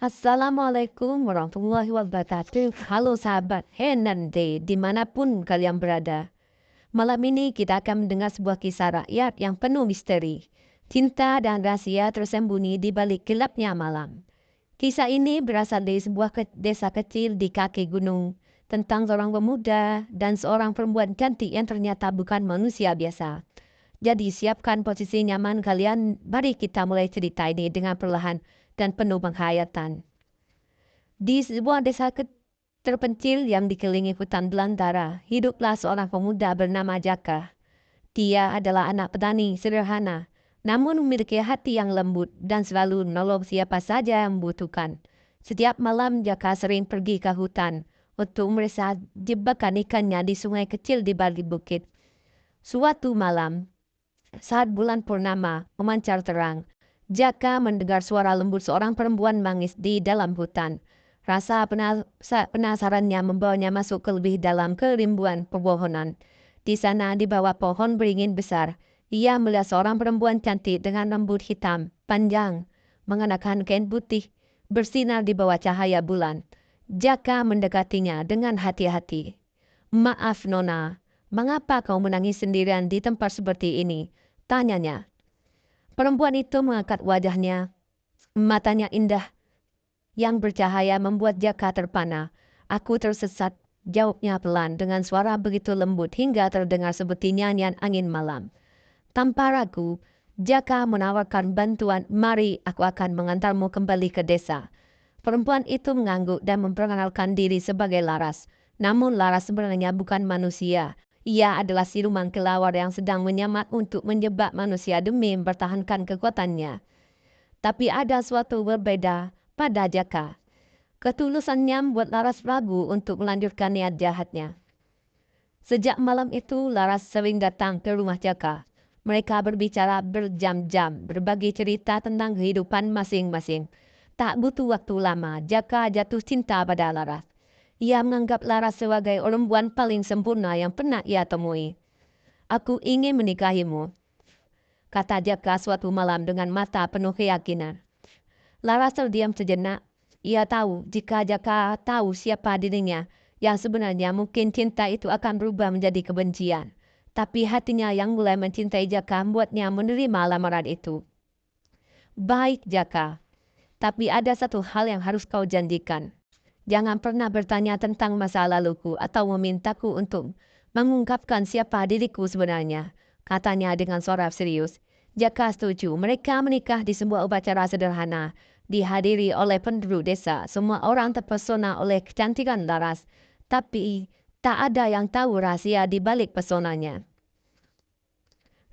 Assalamualaikum warahmatullahi wabarakatuh. Halo sahabat Henande, dimanapun kalian berada. Malam ini kita akan mendengar sebuah kisah rakyat yang penuh misteri. Cinta dan rahasia tersembunyi di balik gelapnya malam. Kisah ini berasal dari sebuah desa kecil di kaki gunung. Tentang seorang pemuda dan seorang perempuan cantik yang ternyata bukan manusia biasa. Jadi siapkan posisi nyaman kalian, mari kita mulai cerita ini dengan perlahan dan penuh penghayatan. Di sebuah desa terpencil yang dikelilingi hutan belantara, hiduplah seorang pemuda bernama Jaka. Dia adalah anak petani sederhana, namun memiliki hati yang lembut dan selalu menolong siapa saja yang membutuhkan. Setiap malam Jaka sering pergi ke hutan untuk memeriksa jebakan ikannya di sungai kecil di balik bukit. Suatu malam, saat bulan purnama memancar terang, Jaka mendengar suara lembut seorang perempuan menangis di dalam hutan. Rasa penasarannya membawanya masuk ke lebih dalam kerimbuan pepohonan. Di sana, di bawah pohon beringin besar, ia melihat seorang perempuan cantik dengan rambut hitam, panjang, mengenakan kain putih, bersinar di bawah cahaya bulan. Jaka mendekatinya dengan hati-hati. "Maaf, Nona, mengapa kau menangis sendirian di tempat seperti ini?" tanyanya. Perempuan itu mengangkat wajahnya. Matanya indah yang bercahaya membuat Jaka terpana. "Aku tersesat," jawabnya pelan dengan suara begitu lembut hingga terdengar seperti nyanyian angin malam. Tanpa ragu, Jaka menawarkan bantuan. "Mari, aku akan mengantarmu kembali ke desa." Perempuan itu mengangguk dan memperkenalkan diri sebagai Laras. Namun Laras sebenarnya bukan manusia. Ia adalah siluman kelawar yang sedang menyemat untuk menjebak manusia demi mempertahankan kekuatannya. Tapi ada suatu berbeda pada Jaka. Ketulusannya membuat Laras ragu untuk melanjutkan niat jahatnya. Sejak malam itu, Laras sering datang ke rumah Jaka. Mereka berbicara berjam-jam, berbagi cerita tentang kehidupan masing-masing. Tak butuh waktu lama, Jaka jatuh cinta pada Laras. Ia menganggap Laras sebagai perempuan paling sempurna yang pernah ia temui. "Aku ingin menikahimu," kata Jaka suatu malam dengan mata penuh keyakinan. Laras terdiam sejenak. Ia tahu jika Jaka tahu siapa dirinya yang sebenarnya, mungkin cinta itu akan berubah menjadi kebencian. Tapi hatinya yang mulai mencintai Jaka membuatnya menerima lamaran itu. "Baik, Jaka. Tapi ada satu hal yang harus kau janjikan. Jangan pernah bertanya tentang masa laluku atau memintaku untuk mengungkapkan siapa diriku sebenarnya," katanya dengan suara serius. Jaka setuju. Mereka menikah di sebuah upacara sederhana, dihadiri oleh penduduk desa. Semua orang terpesona oleh kecantikan Laras, tapi tak ada yang tahu rahasia di balik pesonanya.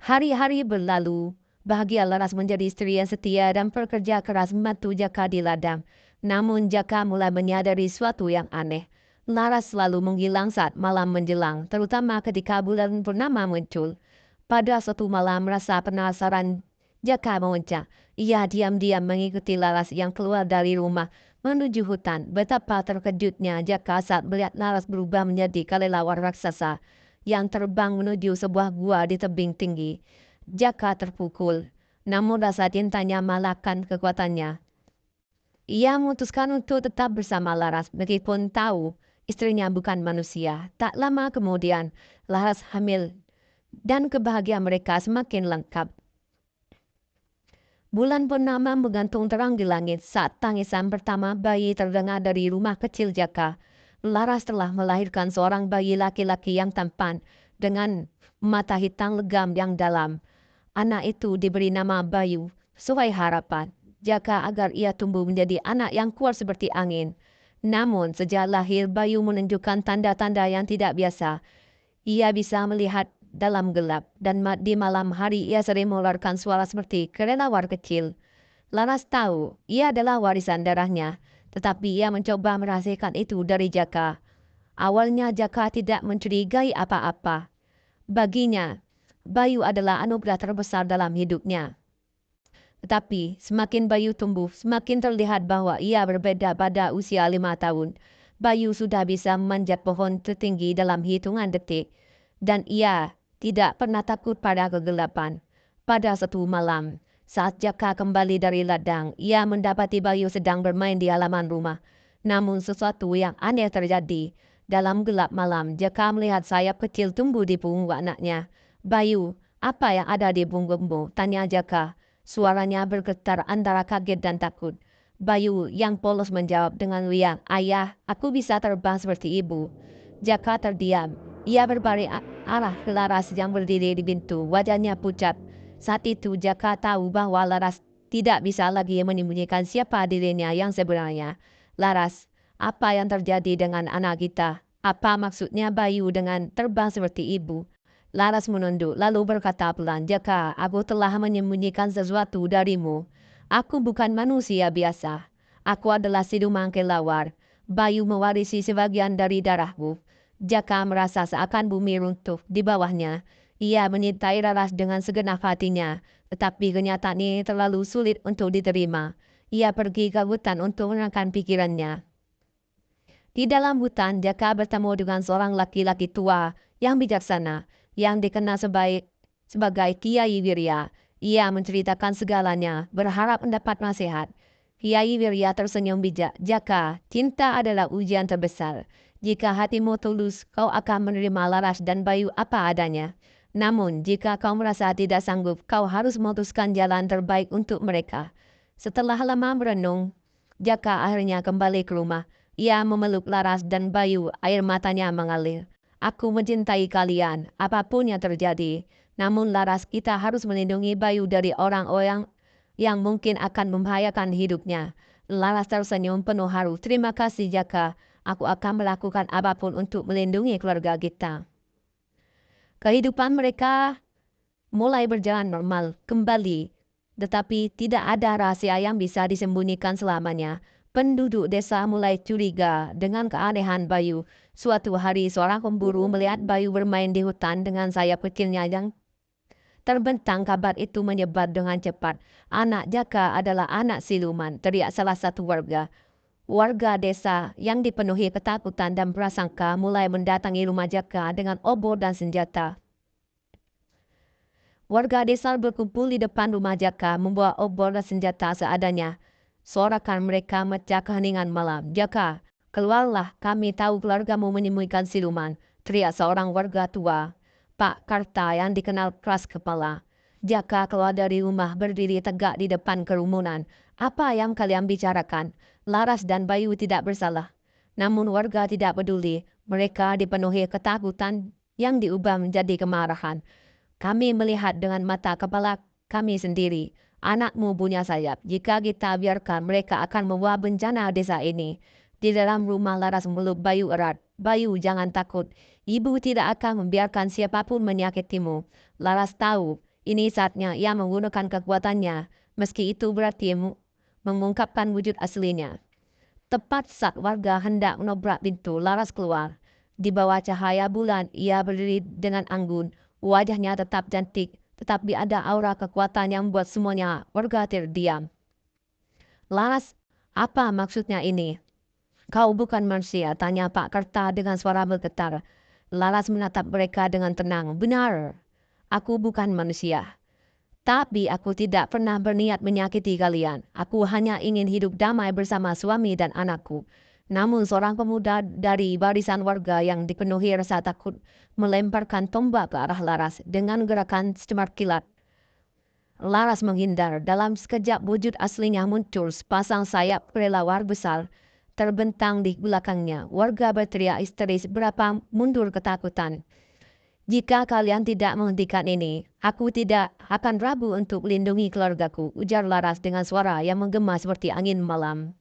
Hari-hari berlalu. Bahagia Laras menjadi istri yang setia dan bekerja keras membantu Jaka di ladang. Namun Jaka mulai menyadari sesuatu yang aneh. Laras selalu menghilang saat malam menjelang, terutama ketika bulan purnama muncul. Pada suatu malam, rasa penasaran Jaka memuncak. Ia diam-diam mengikuti Laras yang keluar dari rumah menuju hutan. Betapa terkejutnya Jaka saat melihat Laras berubah menjadi kelelawar raksasa yang terbang menuju sebuah gua di tebing tinggi. Jaka terpukul, namun rasa cintanya mengalahkan kekuatannya. Ia memutuskan untuk tetap bersama Laras meskipun tahu istrinya bukan manusia. Tak lama kemudian, Laras hamil dan kebahagiaan mereka semakin lengkap. Bulan purnama menggantung terang di langit saat tangisan pertama bayi terdengar dari rumah kecil Jaka. Laras telah melahirkan seorang bayi laki-laki yang tampan dengan mata hitam legam yang dalam. Anak itu diberi nama Bayu, sesuai harapan Jaka agar ia tumbuh menjadi anak yang kuat seperti angin. Namun sejak lahir, Bayu menunjukkan tanda-tanda yang tidak biasa. Ia bisa melihat dalam gelap dan di malam hari ia sering mengeluarkan suara seperti kelelawar kecil. Laras tahu ia adalah warisan darahnya, tetapi ia mencoba merahasiakan itu dari Jaka. Awalnya Jaka tidak mencurigai apa-apa. Baginya, Bayu adalah anugerah terbesar dalam hidupnya. Tetapi semakin Bayu tumbuh, semakin terlihat bahwa ia berbeda. Pada usia 5 tahun. Bayu sudah bisa memanjat pohon tertinggi dalam hitungan detik. Dan ia tidak pernah takut pada kegelapan. Pada satu malam, Saat Jaka kembali dari ladang, ia mendapati Bayu sedang bermain di halaman rumah. Namun sesuatu yang aneh terjadi. Dalam gelap malam, Jaka melihat sayap kecil tumbuh di punggung anaknya. Bayu, apa yang ada di punggungmu? Tanya Jaka. Suaranya bergetar antara kaget dan takut. Bayu yang polos menjawab dengan riang, "Ayah, aku bisa terbang seperti ibu." Jaka terdiam. Ia berbalik arah ke Laras yang berdiri di pintu. Wajahnya pucat. Saat itu Jaka tahu bahwa Laras tidak bisa lagi menyembunyikan siapa dirinya yang sebenarnya. "Laras, apa yang terjadi dengan anak kita? Apa maksudnya Bayu dengan terbang seperti ibu?" Laras menunduk lalu berkata pelan, "Jaka, aku telah menyembunyikan sesuatu darimu. Aku bukan manusia biasa. Aku adalah siluman kelawar. Bayu mewarisi sebagian dari darahku." Jaka merasa seakan bumi runtuh di bawahnya. Ia menyintai Laras dengan segenap hatinya, tetapi kenyataan ini terlalu sulit untuk diterima. Ia pergi ke hutan untuk menenangkan pikirannya. Di dalam hutan, Jaka bertemu dengan seorang laki-laki tua yang bijaksana, yang dikenal sebagai Kiai Wirya. Ia menceritakan segalanya, berharap mendapat nasihat. Kiai Wirya tersenyum bijak. "Jaka, cinta adalah ujian terbesar. Jika hatimu tulus, kau akan menerima Laras dan Bayu apa adanya. Namun, jika kau merasa tidak sanggup, kau harus memutuskan jalan terbaik untuk mereka." Setelah lama merenung, Jaka akhirnya kembali ke rumah. Ia memeluk Laras dan Bayu, air matanya mengalir. "Aku mencintai kalian, apapun yang terjadi. Namun Laras, kita harus melindungi Bayu dari orang-orang yang mungkin akan membahayakan hidupnya." Laras tersenyum penuh haru. "Terima kasih Jaka, aku akan melakukan apapun untuk melindungi keluarga kita." Kehidupan mereka mulai berjalan normal kembali, tetapi tidak ada rahasia yang bisa disembunyikan selamanya. Penduduk desa mulai curiga dengan keanehan Bayu. Suatu hari seorang pemburu melihat Bayu bermain di hutan dengan sayap kecilnya yang terbentang. Kabar itu menyebar dengan cepat. "Anak Jaka adalah anak siluman," teriak salah satu warga. Warga desa yang dipenuhi ketakutan dan prasangka mulai mendatangi rumah Jaka dengan obor dan senjata. Warga desa berkumpul di depan rumah Jaka membawa obor dan senjata seadanya. Sorakan mereka mecah keheningan malam. "Jaka, keluarlah, kami tahu keluargamu menyembunyikan siluman," teriak seorang warga tua, Pak Karta yang dikenal keras kepala. Jaka keluar dari rumah berdiri tegak di depan kerumunan. "Apa yang kalian bicarakan? Laras dan Bayu tidak bersalah." Namun warga tidak peduli. Mereka dipenuhi ketakutan yang diubah menjadi kemarahan. "Kami melihat dengan mata kepala kami sendiri. Anakmu punya sayap. Jika kita biarkan, mereka akan membawa bencana desa ini." Di dalam rumah Laras memeluk Bayu erat. "Bayu, jangan takut. Ibu tidak akan membiarkan siapapun menyakitimu." Laras tahu ini saatnya ia menggunakan kekuatannya, meski itu berarti mengungkapkan wujud aslinya. Tepat saat warga hendak menobrak pintu, Laras keluar. Di bawah cahaya bulan, ia berdiri dengan anggun. Wajahnya tetap cantik, tetapi ada aura kekuatan yang membuat semuanya warga terdiam. "Laras, apa maksudnya ini?" "Kau bukan manusia," tanya Pak Karta dengan suara bergetar. Laras menatap mereka dengan tenang. "Benar, aku bukan manusia. Tapi aku tidak pernah berniat menyakiti kalian. Aku hanya ingin hidup damai bersama suami dan anakku." Namun seorang pemuda dari barisan warga yang dipenuhi rasa takut melemparkan tombak ke arah Laras dengan gerakan secemar kilat. Laras menghindar. Dalam sekejap wujud aslinya muncul, sepasang sayap kelelawar besar terbentang di belakangnya. Warga berteriak histeris berapa mundur ketakutan. "Jika kalian tidak menghentikan ini, aku tidak akan ragu untuk melindungi keluargaku," ujar Laras dengan suara yang menggema seperti angin malam.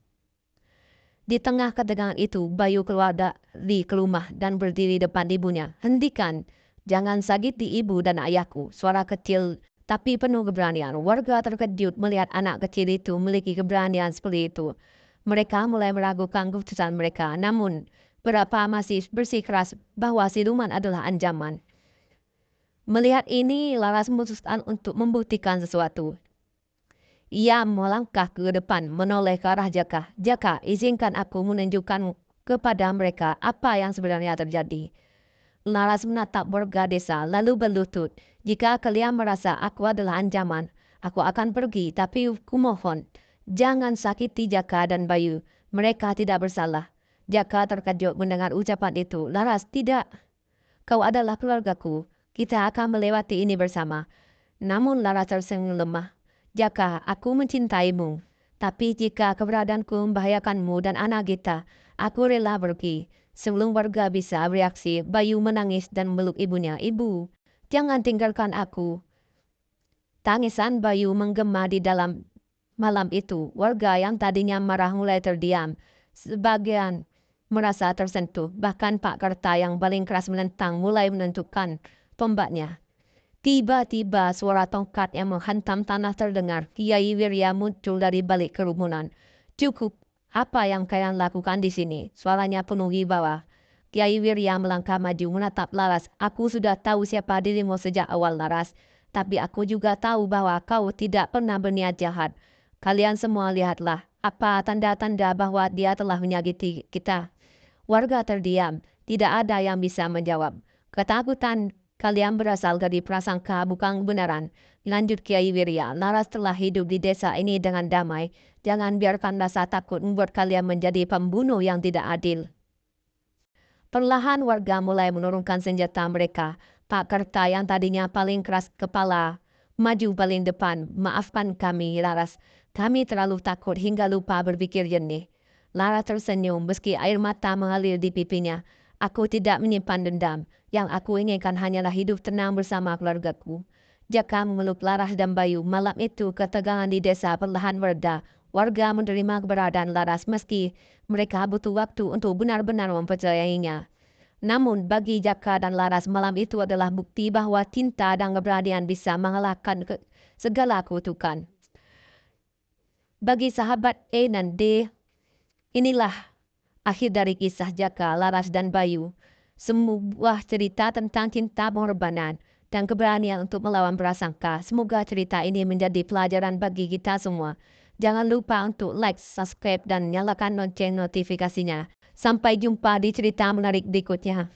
Di tengah ketegangan itu, Bayu keluar dari rumah dan berdiri depan ibunya. "Hentikan, jangan sakiti ibu dan ayahku." Suara kecil tapi penuh keberanian. Warga terkejut melihat anak kecil itu memiliki keberanian seperti itu. Mereka mulai meragukan keputusan mereka, namun beberapa masih bersikeras bahwa siluman adalah ancaman. Melihat ini, Laras memutuskan untuk membuktikan sesuatu. Ia melangkah ke depan menoleh ke arah Jaka. "Jaka, izinkan aku menunjukkan kepada mereka apa yang sebenarnya terjadi." Laras menatap warga desa lalu berlutut. "Jika kalian merasa aku adalah ancaman, Aku akan pergi, tapi kumohon, jangan sakiti Jaka dan Bayu. Mereka tidak bersalah. Jaka terkejut mendengar ucapan itu. Laras, tidak. Kau adalah keluargaku. Kita akan melewati ini bersama. Namun Laras tersenyum lemah. Jaka, aku mencintaimu. Tapi jika keberadaanku membahayakanmu dan anak kita, aku rela pergi. Sebelum warga bisa bereaksi, Bayu menangis dan meluk ibunya. Ibu, jangan tinggalkan aku. Tangisan Bayu menggema di dalam malam itu. Warga yang tadinya marah mulai terdiam. Sebagian merasa tersentuh. Bahkan Pak Karta yang paling keras menentang mulai menentukan tombaknya. Tiba-tiba suara tongkat yang menghantam tanah terdengar. Kiai Wirya muncul dari balik kerumunan. Cukup, apa yang kalian lakukan di sini? Suaranya penuh wibawa. Kiai Wirya melangkah maju menatap Laras. Aku sudah tahu siapa dirimu sejak awal, Laras. Tapi aku juga tahu bahwa kau tidak pernah berniat jahat. Kalian semua lihatlah apa tanda-tanda bahwa dia telah menyakiti kita. Warga terdiam, tidak ada yang bisa menjawab. Ketakutan kalian berasal dari prasangka bukan benaran. Lanjut Kiai Wirya, Laras telah hidup di desa ini dengan damai. Jangan biarkan rasa takut membuat kalian menjadi pembunuh yang tidak adil. Perlahan warga mulai menurunkan senjata mereka. Pak Karta yang tadinya paling keras kepala, maju paling depan. Maafkan kami, Laras. Kami terlalu takut hingga lupa berpikir jernih. Laras tersenyum meski air mata mengalir di pipinya. Aku tidak menyimpan dendam. Yang aku inginkan hanyalah hidup tenang bersama keluargaku. Jaka memeluk Laras dan Bayu. Malam itu ketegangan di desa perlahan mereda. Warga menerima keberadaan Laras meski mereka butuh waktu untuk benar-benar mempercayainya. Namun bagi Jaka dan Laras malam itu adalah bukti bahwa cinta dan keberanian bisa mengalahkan segala kutukan. Bagi sahabat E dan D, inilah akhir dari kisah Jaka, Laras dan Bayu. Sebuah cerita tentang cinta, pengorbanan, dan keberanian untuk melawan prasangka. Semoga cerita ini menjadi pelajaran bagi kita semua. Jangan lupa untuk like, subscribe, dan nyalakan lonceng notifikasinya. Sampai jumpa di cerita menarik berikutnya.